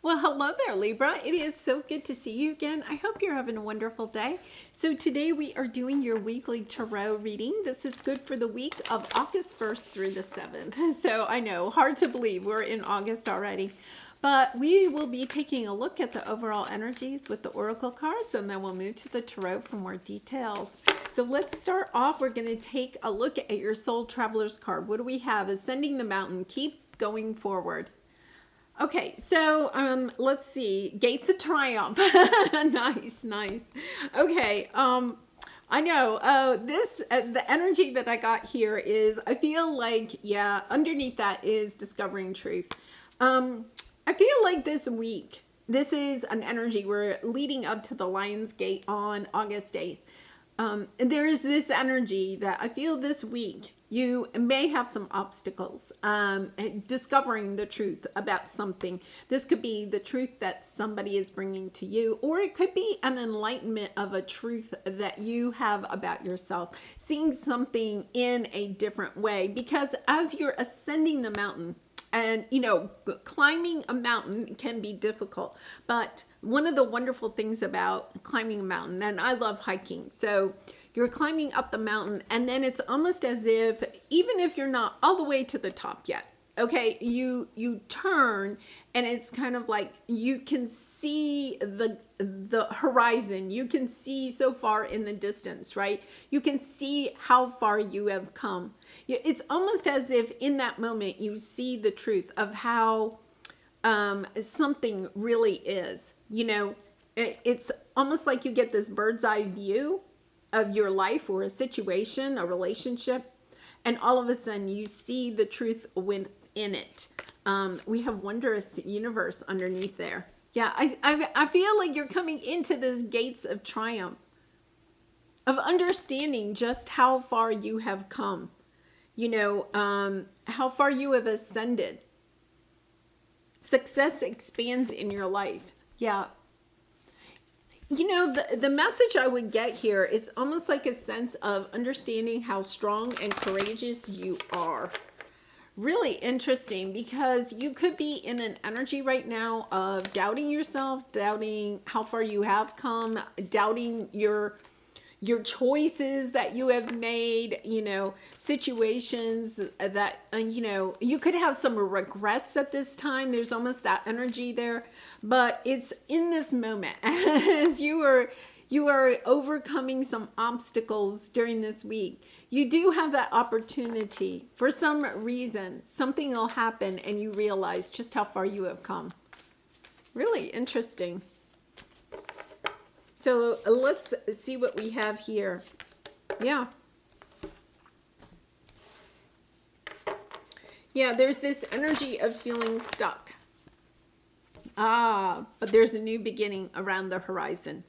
Well, hello there, Libra. It is so good to see you again. I hope you're having a wonderful day. So today we are doing your weekly tarot reading. This is good for the week of August 1st through the 7th. So I know, hard to believe we're in August already. But we will be taking a look at the overall energies with the oracle cards, and then we'll move to the tarot for more details. So let's start off. We're going to take a look at your soul traveler's card. What do we have? Ascending the mountain. Keep going forward. Okay, so let's see. Gates of Triumph. Nice. Okay, I know. The energy that I got here is, I feel like, yeah, underneath that is discovering truth. I feel like this week, this is an energy, we're leading up to the Lion's Gate on August 8th. And there's this energy that I feel this week you may have some obstacles discovering the truth about something. This could be the truth that somebody is bringing to you, or it could be an enlightenment of a truth that you have about yourself, seeing something in a different way. Because as you're ascending the mountain, and climbing a mountain can be difficult, but one of the wonderful things about climbing a mountain, and I love hiking, so you're climbing up the mountain, and then it's almost as if, even if you're not all the way to the top yet, okay, you turn, and it's kind of like you can see the horizon. You can see so far in the distance, right? You can see how far you have come. It's almost as if in that moment you see the truth of how something really is. It's almost like you get this bird's eye view of your life or a situation, a relationship, and all of a sudden you see the truth within it. We have wondrous universe underneath there. Yeah, I feel like you're coming into this gates of triumph, of understanding just how far you have come, how far you have ascended. Success expands in your life. Yeah. The message I would get here is almost like a sense of understanding how strong and courageous you are. Really interesting, because you could be in an energy right now of doubting yourself, doubting how far you have come, doubting your choices that you have made, situations that, you could have some regrets at this time. There's almost that energy there, but it's in this moment as you are overcoming some obstacles during this week. You do have that opportunity. For some reason, something will happen and you realize just how far you have come. Really interesting. So let's see what we have here. Yeah. Yeah, there's this energy of feeling stuck. But there's a new beginning around the horizon.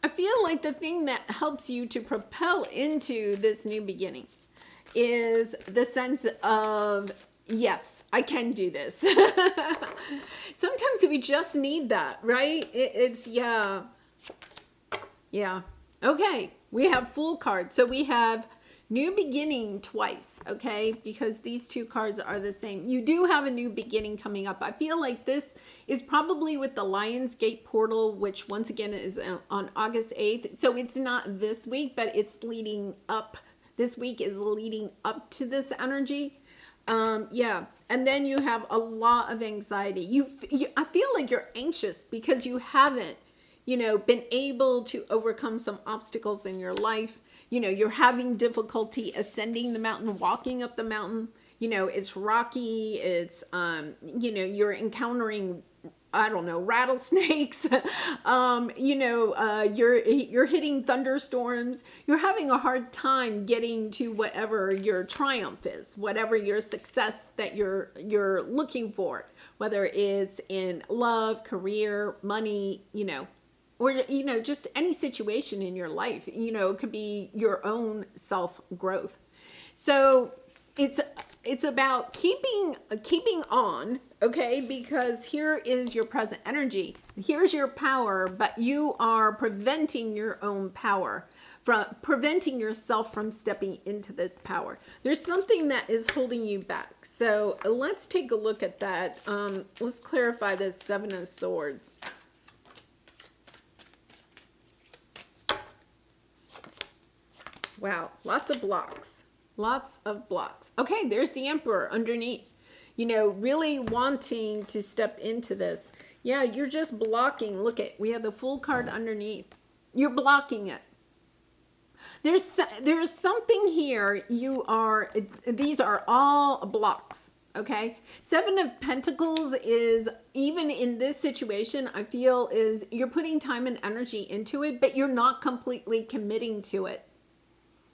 I feel like the thing that helps you to propel into this new beginning is the sense of, yes, I can do this. Sometimes we just need that, right? Yeah. Okay. We have Fool card. So we have new beginning twice, okay? Because these two cards are the same. You do have a new beginning coming up. I feel like this is probably with the Lion's Gate portal, which once again is on August 8th. So it's not this week, but it's leading up. This week is leading up to this energy. Yeah. And then you have a lot of anxiety. I feel like you're anxious because you haven't, been able to overcome some obstacles in your life. You're having difficulty ascending the mountain, walking up the mountain. It's rocky. It's, you're encountering, I don't know, rattlesnakes. You're hitting thunderstorms. You're having a hard time getting to whatever your triumph is, whatever your success that you're looking for, whether it's in love, career, money, or, just any situation in your life. It could be your own self-growth. So it's about keeping on, okay? Because here is your present energy. Here's your power, but you are preventing your own power from preventing yourself from stepping into this power. There's something that is holding you back. So let's take a look at that. Let's clarify this Seven of Swords. Wow, lots of blocks. Lots of blocks. Okay, there's the Emperor underneath. You know, really wanting to step into this. Yeah, you're just blocking. Look at, we have the Fool card underneath. You're blocking it. There's something here. These are all blocks. Okay. Seven of Pentacles is, even in this situation, I feel is you're putting time and energy into it, but you're not completely committing to it.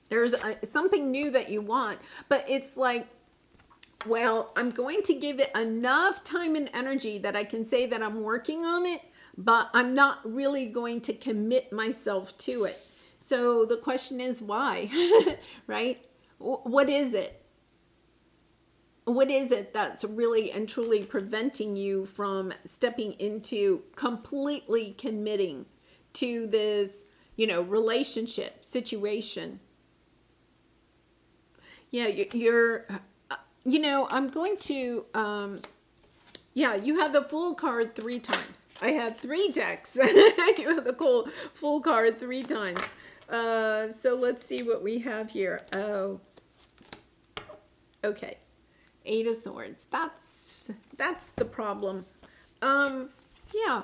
There's something new that you want, but it's like, well, I'm going to give it enough time and energy that I can say that I'm working on it, but I'm not really going to commit myself to it. So the question is why, right? What is it? What is it that's really and truly preventing you from stepping into completely committing to this, you know, relationship situation? Yeah, you're, you know, I'm going to, yeah, you have the Fool card 3 times. I had 3 decks. You have the Fool card 3 times. So let's see what we have here. Oh, okay. 8 of Swords. That's the problem. Yeah.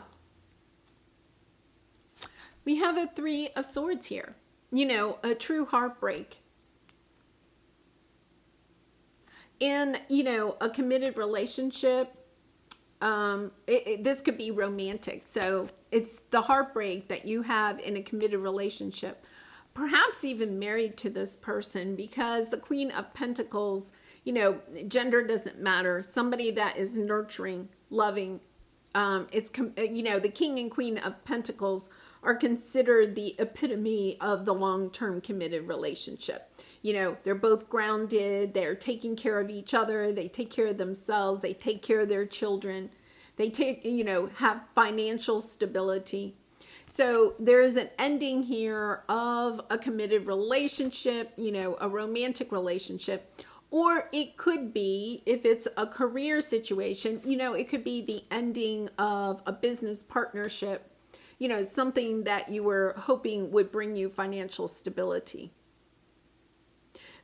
We have a 3 of Swords here. You know, a true heartbreak. In, you know, a committed relationship, this could be romantic. So it's the heartbreak that you have in a committed relationship, perhaps even married to this person, because the Queen of Pentacles, you know, gender doesn't matter. Somebody that is nurturing, loving, you know, the King and Queen of Pentacles are considered the epitome of the long-term committed relationship. You know, they're both grounded, they're taking care of each other, they take care of themselves, they take care of their children, they take, you know, have financial stability. So there's an ending here of a committed relationship, you know, a romantic relationship. Or it could be, if it's a career situation, you know, it could be the ending of a business partnership, you know, something that you were hoping would bring you financial stability.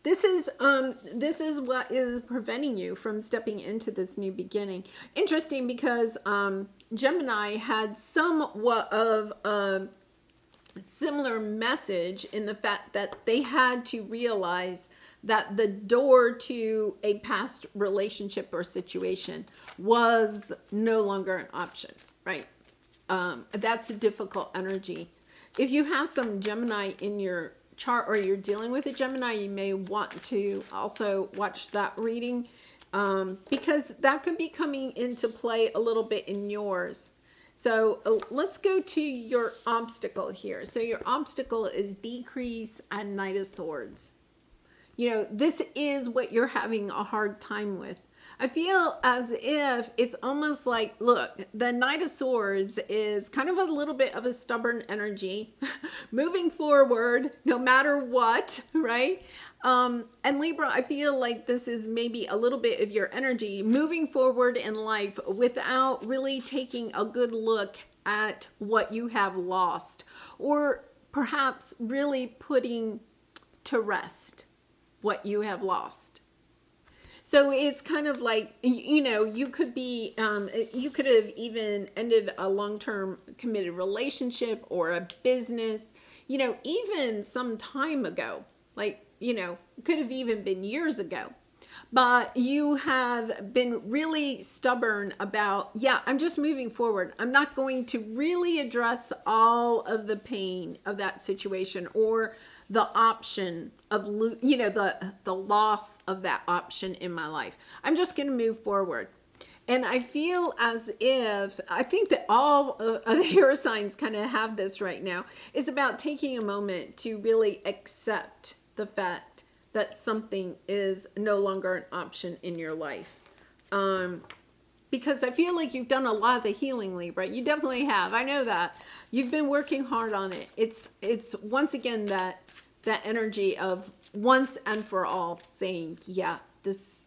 This is what is preventing you from stepping into this new beginning. Interesting, because Gemini had somewhat of a similar message in the fact that they had to realize that the door to a past relationship or situation was no longer an option, right? That's a difficult energy. If you have some Gemini in your chart, or you're dealing with a Gemini, you may want to also watch that reading, because that could be coming into play a little bit in yours. So let's go to your obstacle here. So your obstacle is decrease and Knight of Swords. You know, this is what you're having a hard time with. I feel as if it's almost like, look, the Knight of Swords is kind of a little bit of a stubborn energy, moving forward no matter what, right? And Libra, I feel like this is maybe a little bit of your energy, moving forward in life without really taking a good look at what you have lost, or perhaps really putting to rest what you have lost. So it's kind of like, you know, you could be, you could have even ended a long-term committed relationship or a business, you know, even some time ago, like, you know, could have even been years ago. But you have been really stubborn about, yeah, I'm just moving forward. I'm not going to really address all of the pain of that situation, or the option of, you know, the loss of that option in my life. I'm just going to move forward. And I feel as if, I think that all of the air signs kind of have this right now. It's about taking a moment to really accept the fact that something is no longer an option in your life. because I feel like you've done a lot of the healing, Libra. You definitely have. I know that. You've been working hard on it. It's once again that energy of once and for all saying, yeah, this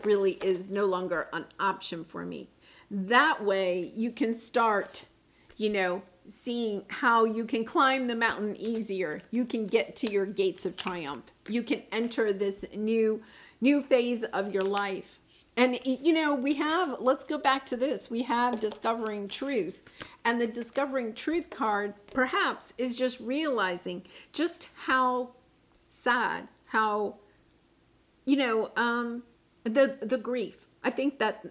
really is no longer an option for me. That way you can start, seeing how you can climb the mountain easier. You can get to your gates of triumph. You can enter this new phase of your life. And, let's go back to this. We have discovering truth. And the discovering truth card, perhaps, is just realizing just how sad, how, the grief. I think that,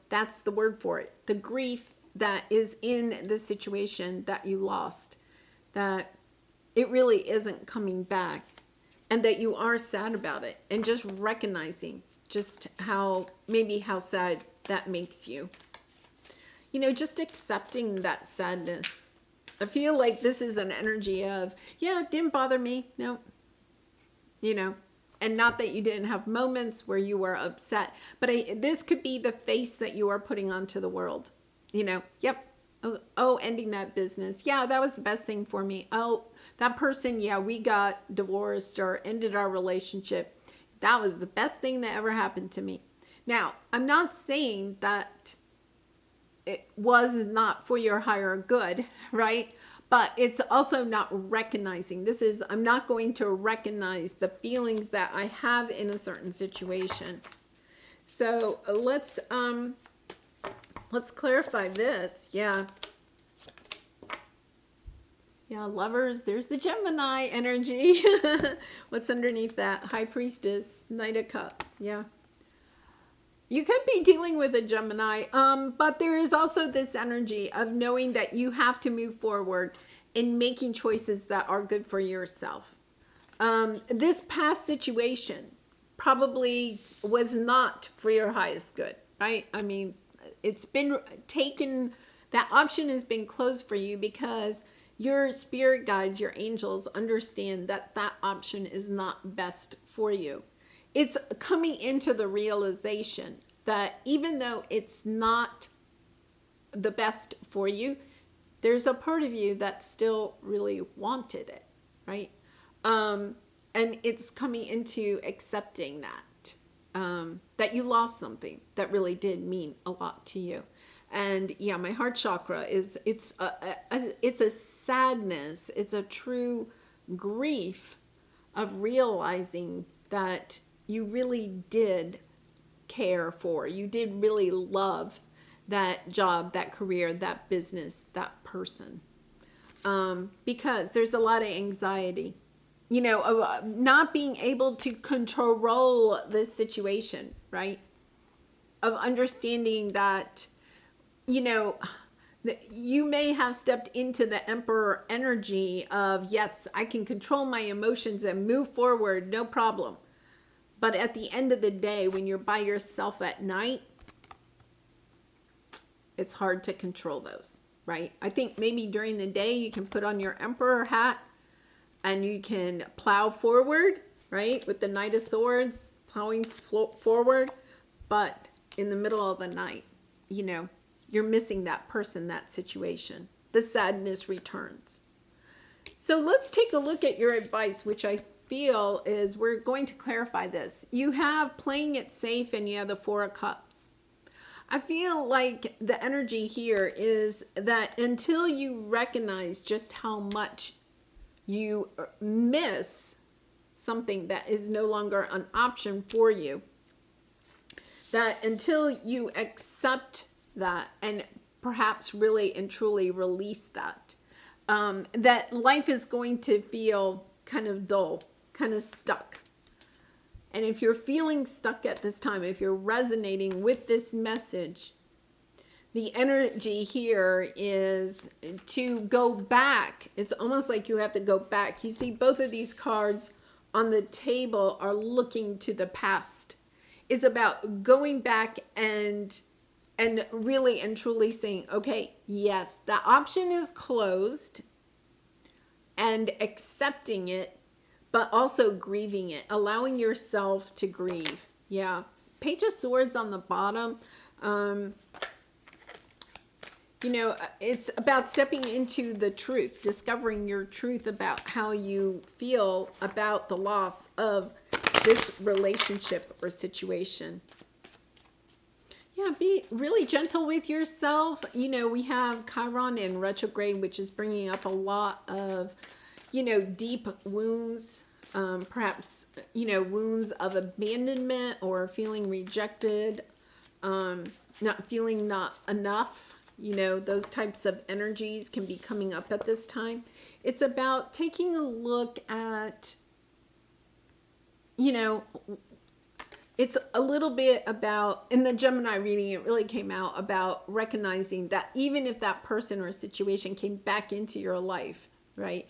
that's the word for it. The grief that is in the situation that you lost, that it really isn't coming back, and that you are sad about it, and just recognizing just how sad that makes you. Just accepting that sadness. I feel like this is an energy of, yeah, it didn't bother me. No. And not that you didn't have moments where you were upset, but this could be the face that you are putting onto the world. Yep. Oh, ending that business. Yeah, that was the best thing for me. Oh, that person, yeah, we got divorced or ended our relationship. That was the best thing that ever happened to me. Now, I'm not saying that it was not for your higher good, right? But it's also not recognizing. I'm not going to recognize the feelings that I have in a certain situation. So let's clarify this. Yeah. Yeah, lovers, there's the Gemini energy. What's underneath that? High Priestess, Knight of Cups. Yeah. You could be dealing with a Gemini, but there is also this energy of knowing that you have to move forward in making choices that are good for yourself. This past situation probably was not for your highest good, right? I mean, it's been taken, that option has been closed for you because your spirit guides, your angels understand that that option is not best for you. It's coming into the realization that even though it's not the best for you, there's a part of you that still really wanted it, right? And it's coming into accepting that you lost something that really did mean a lot to you. And yeah, my heart chakra it's a sadness. It's a true grief of realizing that you really did care for, you did really love that job, that career, that business, that person. Because there's a lot of anxiety, of not being able to control this situation, right? Of understanding that, you may have stepped into the Emperor energy of, yes, I can control my emotions and move forward, no problem. But at the end of the day, when you're by yourself at night, it's hard to control those, right? I think maybe during the day you can put on your Emperor hat and you can plow forward, right? With the Knight of Swords, plowing forward. But in the middle of the night, you're missing that person, that situation. The sadness returns. So let's take a look at your advice, which I feel is, we're going to clarify this. You have playing it safe and you have the Four of Cups. I feel like the energy here is that until you recognize just how much you miss something that is no longer an option for you, that until you accept that and perhaps really and truly release that, that life is going to feel kind of dull, kind of stuck. And if you're feeling stuck at this time, if you're resonating with this message, the energy here is to go back. It's almost like you have to go back. You see both of these cards on the table are looking to the past. It's about going back and really and truly saying, okay, yes, the option is closed, and accepting it, but also grieving it, allowing yourself to grieve. Yeah. Page of Swords on the bottom. You know, it's about stepping into the truth, discovering your truth about how you feel about the loss of this relationship or situation. Yeah, be really gentle with yourself. You know, we have Chiron in retrograde, which is bringing up a lot of, you know, deep wounds, perhaps, you know, wounds of abandonment or feeling rejected, not feeling not enough. You know, those types of energies can be coming up at this time. It's about taking a look at, you know, it's a little bit about, in the Gemini reading, it really came out about recognizing that even if that person or situation came back into your life, right,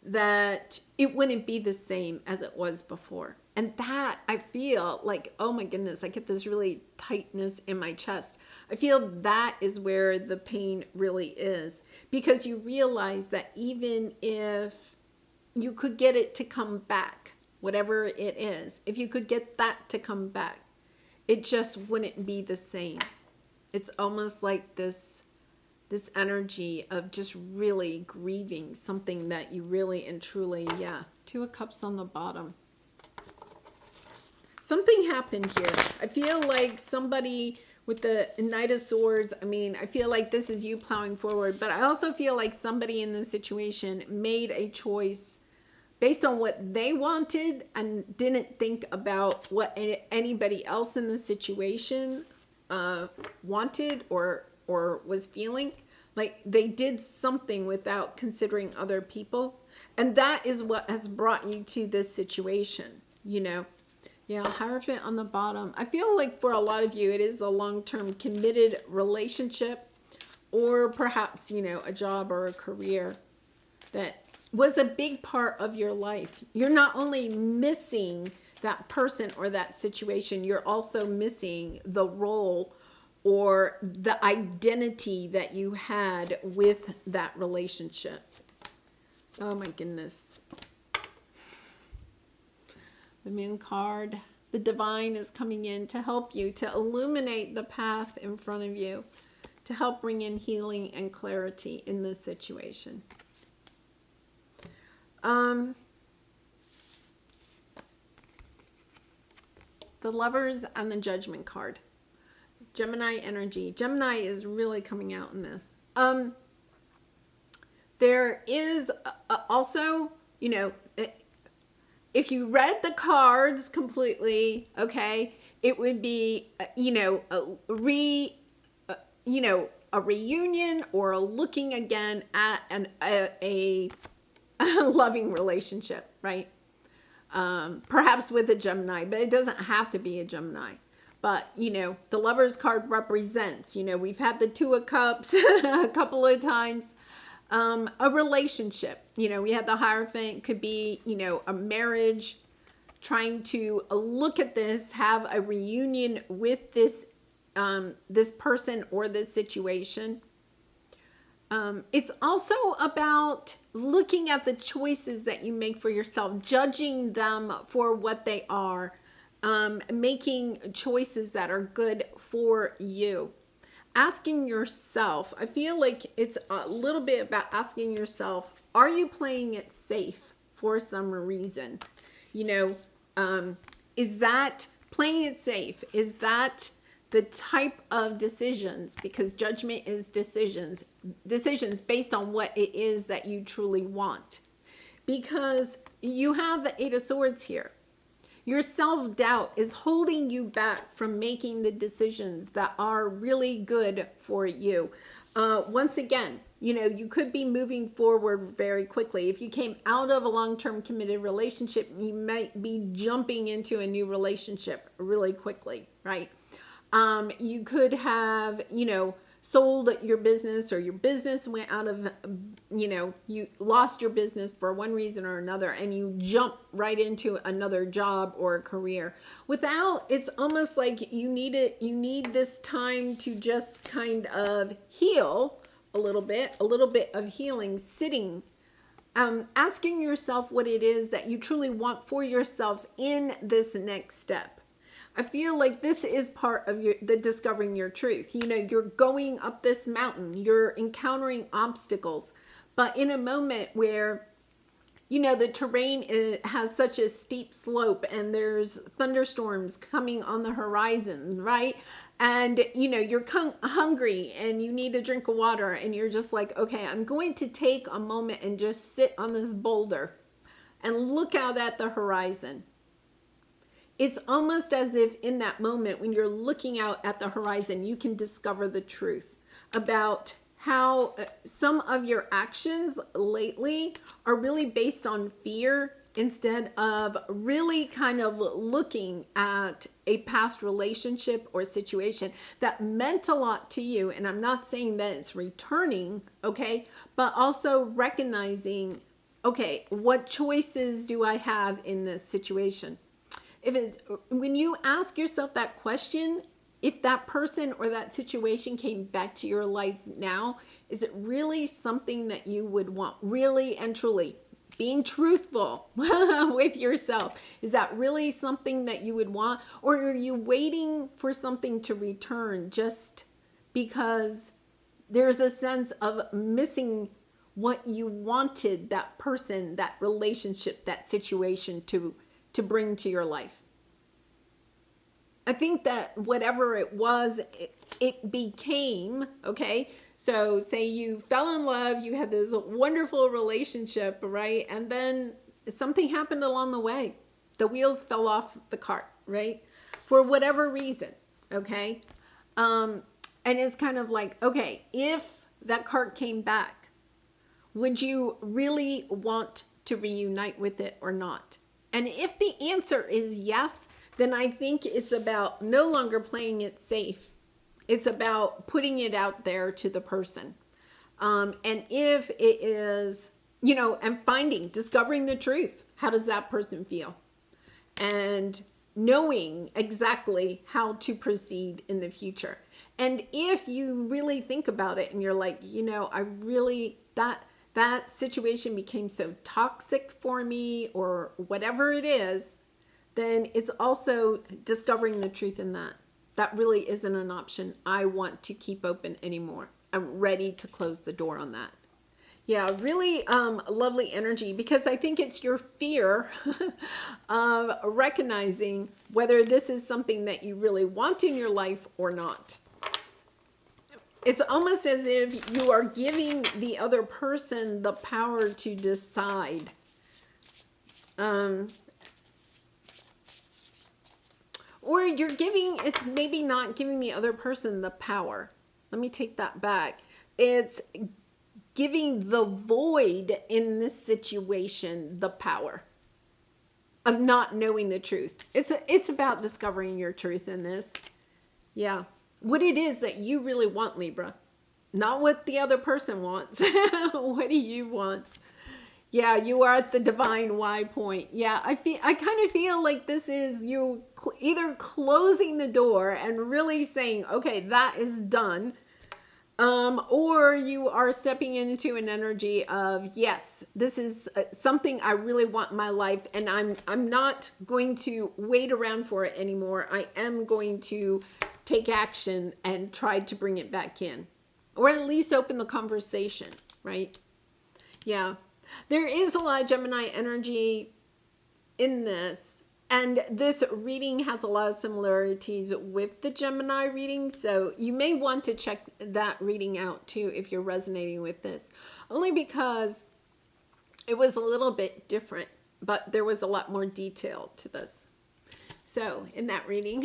that it wouldn't be the same as it was before. And that, I feel like, oh my goodness, I get this really tightness in my chest. I feel that is where the pain really is, because you realize that even if you could get it to come back, whatever it is, if you could get that to come back, it just wouldn't be the same. It's almost like this energy of just really grieving something that you really and truly, yeah. Two of Cups on the bottom. Something happened here. I feel like somebody with the Knight of Swords, I mean, I feel like this is you plowing forward, but I also feel like somebody in this situation made a choice based on what they wanted and didn't think about what anybody else in the situation wanted or was feeling. Like they did something without considering other people. And that is what has brought you to this situation, you know. Yeah, Hierophant on the bottom. I feel like for a lot of you, it is a long-term committed relationship, or perhaps, you know, a job or a career that was a big part of your life. You're not only missing that person or that situation, you're also missing the role or the identity that you had with that relationship. Oh my goodness. The Moon card. The Divine is coming in to help you, to illuminate the path in front of you, to help bring in healing and clarity in this situation. The Lovers and the Judgment card. Gemini energy. Gemini is really coming out in this. There is also, you know, if you read the cards completely, okay, it would be, you know, a reunion or a looking again at a loving relationship, right? Perhaps with a Gemini, but it doesn't have to be a Gemini. But, you know, the Lovers card represents, you know, we've had the Two of Cups a couple of times. A relationship, you know, we had the Hierophant, could be, you know, a marriage, trying to look at this, have a reunion with this, this person or this situation. It's also about looking at the choices that you make for yourself, judging them for what they are, making choices that are good for you. Asking yourself, I feel like it's a little bit about asking yourself, are you playing it safe for some reason? You know, is that playing it safe? Is that the type of decisions, because judgment is decisions based on what it is that you truly want? Because you have the Eight of Swords here. Your self-doubt is holding you back from making the decisions that are really good for you. Once again, you know, you could be moving forward very quickly. If you came out of a long-term committed relationship, you might be jumping into a new relationship really quickly, right? You could have, you know, sold your business, or your business went out of, you know, you lost your business for one reason or another, and you jump right into another job or a career without, it's almost like you need this time to just kind of heal a little bit of healing, sitting, asking yourself what it is that you truly want for yourself in this next step. I feel like this is part of the discovering your truth. You know, you're going up this mountain, you're encountering obstacles, but in a moment where, you know, the terrain has such a steep slope and there's thunderstorms coming on the horizon, right? And, you know, you're hungry and you need a drink of water and you're just like, okay, I'm going to take a moment and just sit on this boulder and look out at the horizon. It's almost as if in that moment when you're looking out at the horizon, you can discover the truth about how some of your actions lately are really based on fear instead of really kind of looking at a past relationship or situation that meant a lot to you. And I'm not saying that it's returning, okay, but also recognizing, okay, what choices do I have in this situation? If it's, when you ask yourself that question, if that person or that situation came back to your life now, is it really something that you would want? Really and truly, being truthful with yourself. Is that really something that you would want? Or are you waiting for something to return just because there's a sense of missing what you wanted that person, that relationship, that situation to bring to your life? I think that whatever it was, it became, okay? So say you fell in love, you had this wonderful relationship, right? And then something happened along the way. The wheels fell off the cart, right? For whatever reason, okay? And it's kind of like, okay, if that cart came back, would you really want to reunite with it or not? And if the answer is yes, then I think it's about no longer playing it safe. It's about putting it out there to the person. And if it is, you know, and discovering the truth. How does that person feel? And knowing exactly how to proceed in the future. And if you really think about it and you're like, you know, I really, that situation became so toxic for me or whatever it is, then it's also discovering the truth in that. That really isn't an option I want to keep open anymore. I'm ready to close the door on that. Yeah, really lovely energy, because I think it's your fear of recognizing whether this is something that you really want in your life or not. It's almost as if you are giving the other person the power to decide. Or it's maybe not giving the other person the power. Let me take that back. It's giving the void in this situation the power of not knowing the truth. It's about discovering your truth in this. Yeah. What it is that you really want, Libra. Not what the other person wants. What do you want? Yeah, you are at the divine Y point. Yeah, I kind of feel like this is you either closing the door and really saying, okay, that is done. Or you are stepping into an energy of, yes, this is something I really want in my life, and I'm not going to wait around for it anymore. I am going to take action and try to bring it back in, or at least open the conversation, right? Yeah, there is a lot of Gemini energy in this. And this reading has a lot of similarities with the Gemini reading. So you may want to check that reading out too if you're resonating with this. Only because it was a little bit different, but there was a lot more detail to this. So in that reading.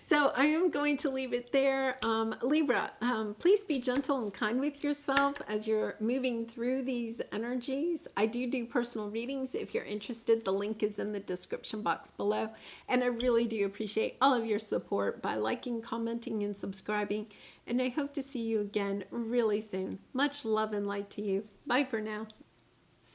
So I am going to leave it there. Libra, please be gentle and kind with yourself as you're moving through these energies. I do personal readings. If you're interested, the link is in the description box below. And I really do appreciate all of your support by liking, commenting, and subscribing. And I hope to see you again really soon. Much love and light to you. Bye for now.